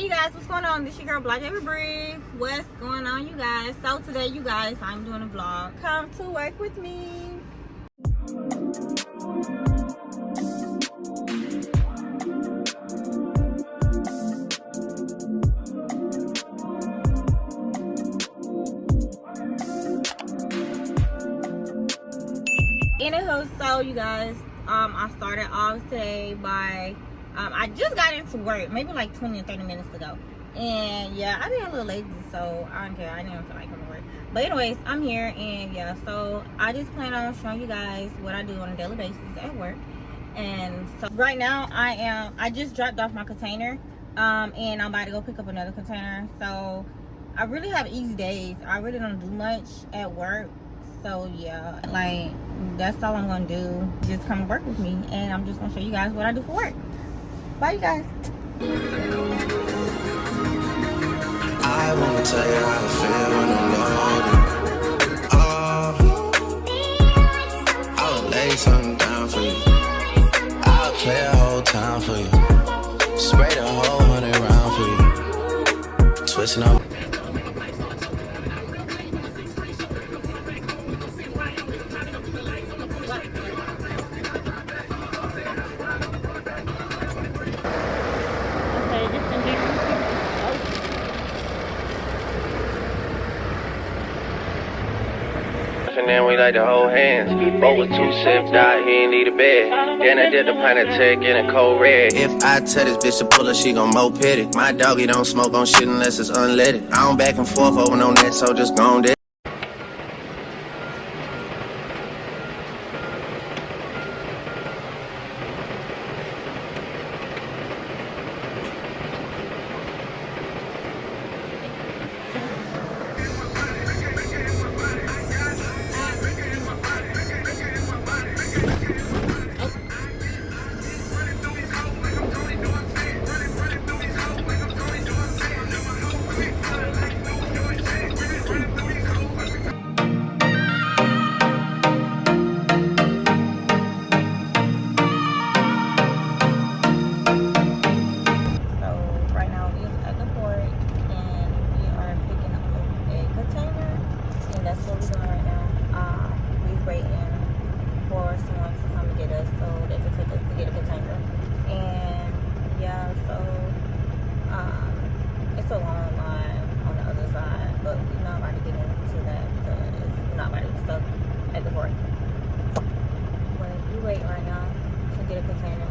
Hey you guys, what's going on? This your girl Black Every Bree. What's going on, you guys? So today, you guys, I'm doing a vlog. Come to work with me. Anywho, so you guys, I started off today by I just got into work maybe like 20 or 30 minutes ago, and yeah, I've been a little lazy, so I don't care. I didn't feel like coming to work, but anyways, I'm here, and yeah, so I just plan on showing you guys what I do on a daily basis at work. And so right now I just dropped off my container, and I'm about to go pick up another container. So I really have easy days. I really don't do much at work. So yeah, like that's all I'm gonna do. Just come work with me, and I'm just gonna show you guys what I do for work. Bye, you guys. I wanna tell you how I feel when I'm loaded. Oh, I'll lay something down for you. I'll play a whole time for you. Spray the whole 100 round for you. Twisting up. And then we like to hold hands. Both with 2 sips, died, he ain't need a bed. Then I did the pint of tech in a cold red. If I tell this bitch to pull her, she gon' moped it. My doggy don't smoke on shit unless it's unleaded. I don't back and forth over no net, so just go on it. It's a long line on the other side, but we're not about to get into that because we're not about to be stuck at the port. But we wait right now to get a container,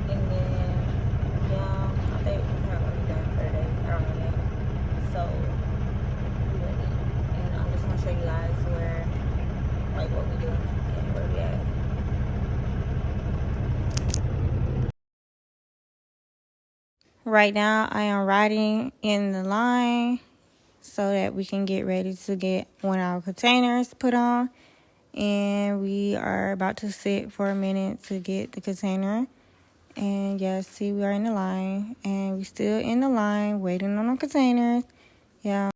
and then yeah, I think we're gonna be done for the day. I don't know yet. So we waiting, and I'm just gonna show you guys where, like, what we do and where we at. Right now, I am riding in the line so that we can get ready to get one of our containers put on. And we are about to sit for a minute to get the container. And yeah, see, we are in the line. And we still in the line waiting on the containers. Yeah.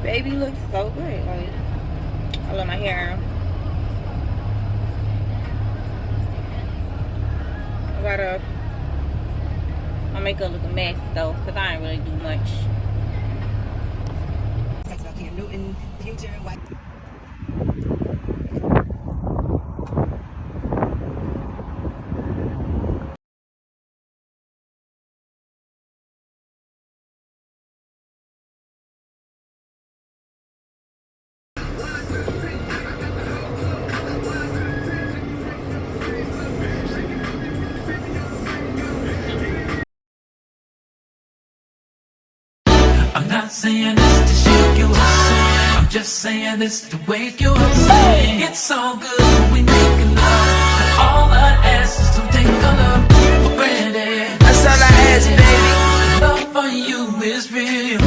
Baby looks so good. Like, I love my hair. My makeup look a mess though, cause I ain't really do much. Newton, future, white. I'm not saying this to shake you up, I'm just saying this to wake you up. It's all good when we make love. All I ask is don't take our love for granted. That's all I ask, baby. Love for you is real.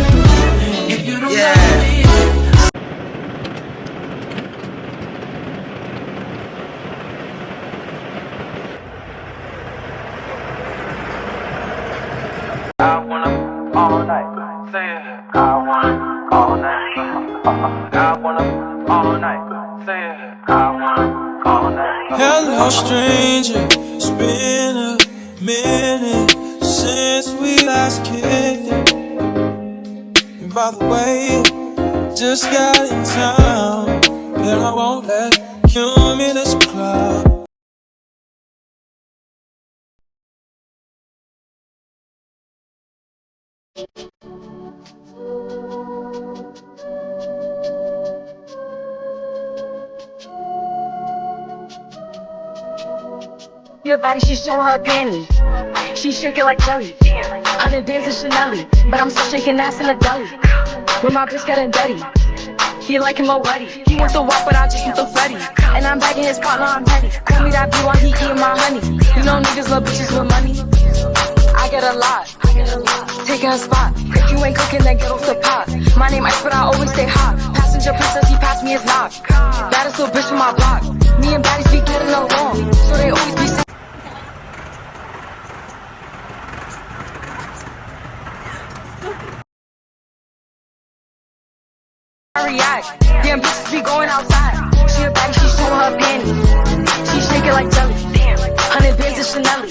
If you don't Yeah. love me, I wanna all night. Say it. I wanna all night. I wanna all night. Say it. I wanna all night. Hello, stranger. It's been a minute since we last kicked it. And by the way, just got in town, and I won't let you in this club. Your body, she showing her panties. She shaking like jelly. I'm in dancing Chanel, but I'm still shaking ass in a deli. With my bitch getting dirty. He like him already. He wants to walk, but I just want the Freddy. And I'm bagging his partner, I'm petty. Call me that B while he eating my honey. You know niggas love bitches with money. I get a lot. Taking a spot. If you ain't cooking, then get off the pot. My name Ice, but I always stay hot. Passenger princess, he passed me his knock. Baddest little bitch from my block. Me and baddies be getting along, so they always be saying. I react. Damn bitches be going outside. She a baddie, she showing her panties. She shaking like jelly. 100 bands of Chanel,